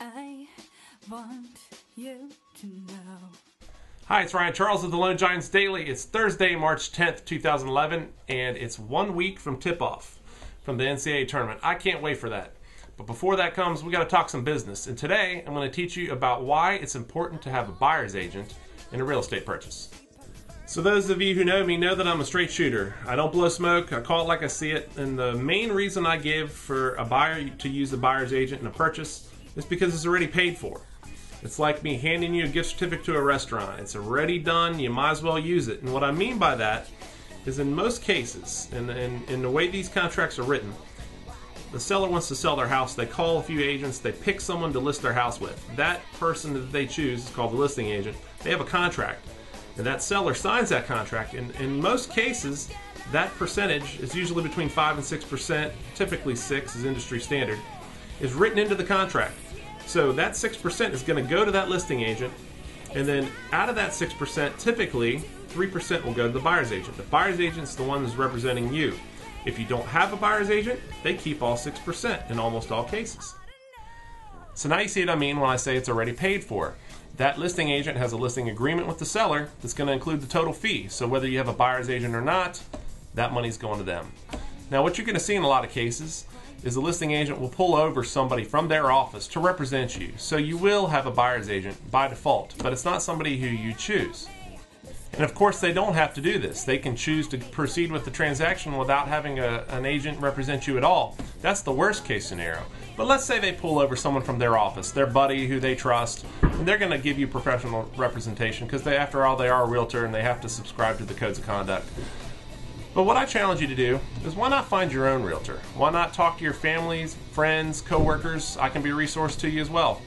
I want you to know. Hi, it's Ryan Charles of the Lone Giants Daily. It's Thursday, March 10th, 2011, and it's 1 week from tip-off from the NCAA tournament. I can't wait for that. But before that comes, we got to talk some business. And today, I'm going to teach you about why it's important to have a buyer's agent in a real estate purchase. So those of you who know me know that I'm a straight shooter. I don't blow smoke. I call it like I see it. And the main reason I give for a buyer to use a buyer's agent in a purchase is because it's already paid for. It's like me handing you a gift certificate to a restaurant. It's already done. You might as well use it. And what I mean by that is in most cases, and in the way these contracts are written, the seller wants to sell their house. They call a few agents. They pick someone to list their house with. That person that they choose is called the listing agent. They have a contract. And that seller signs that contract. And in most cases, that percentage is usually between 5 and 6%, typically 6 is industry standard, is written into the contract. So that 6% is going to go to that listing agent, and then out of that 6%, typically 3% will go to the buyer's agent. The buyer's agent is the one who's representing you. If you don't have a buyer's agent, they keep all 6% in almost all cases. So now you see what I mean when I say it's already paid for. That listing agent has a listing agreement with the seller that's going to include the total fee. So whether you have a buyer's agent or not, that money's going to them. Now what you're going to see in a lot of cases is the listing agent will pull over somebody from their office to represent you. So you will have a buyer's agent by default, but it's not somebody who you choose. And of course they don't have to do this. They can choose to proceed with the transaction without having an agent represent you at all. That's the worst case scenario. But let's say they pull over someone from their office, their buddy who they trust, and they're going to give you professional representation because after all, they are a realtor and they have to subscribe to the codes of conduct. But what I challenge you to do is why not find your own realtor? Why not talk to your families, friends, co-workers? I can be a resource to you as well.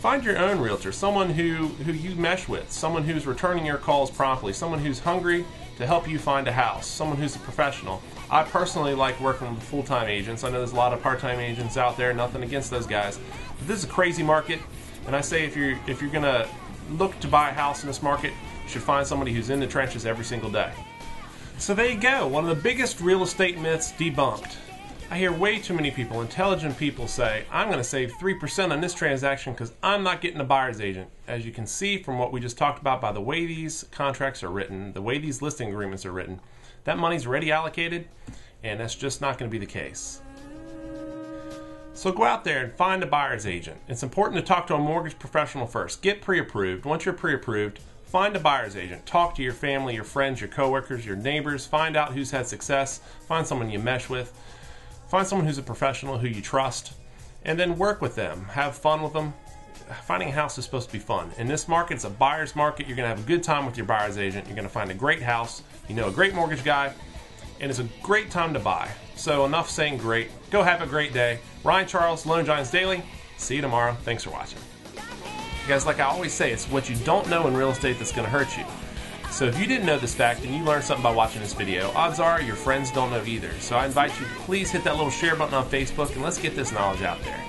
Find your own realtor, someone who you mesh with, someone who's returning your calls promptly, someone who's hungry to help you find a house, someone who's a professional. I personally like working with full-time agents. I know there's a lot of part-time agents out there, nothing against those guys. But this is a crazy market, and I say if you're going to look to buy a house in this market, you should find somebody who's in the trenches every single day. So there you go, one of the biggest real estate myths debunked. I hear way too many people, intelligent people, say, I'm going to save 3% on this transaction because I'm not getting a buyer's agent. As you can see from what we just talked about by the way these contracts are written, the way these listing agreements are written, that money's already allocated, and that's just not going to be the case. So go out there and find a buyer's agent. It's important to talk to a mortgage professional first. Get pre-approved. Once you're pre-approved, find a buyer's agent. Talk to your family, your friends, your coworkers, your neighbors. Find out who's had success. Find someone you mesh with. Find someone who's a professional who you trust. And then work with them. Have fun with them. Finding a house is supposed to be fun. In this market, it's a buyer's market. You're going to have a good time with your buyer's agent. You're going to find a great house. You know a great mortgage guy. And it's a great time to buy. So enough saying great. Go have a great day. Ryan Charles, Lone Giants Daily. See you tomorrow. Thanks for watching. Guys, like I always say, it's what you don't know in real estate that's going to hurt you. So if you didn't know this fact and you learned something by watching this video, odds are your friends don't know either. So I invite you to please hit that little share button on Facebook and let's get this knowledge out there.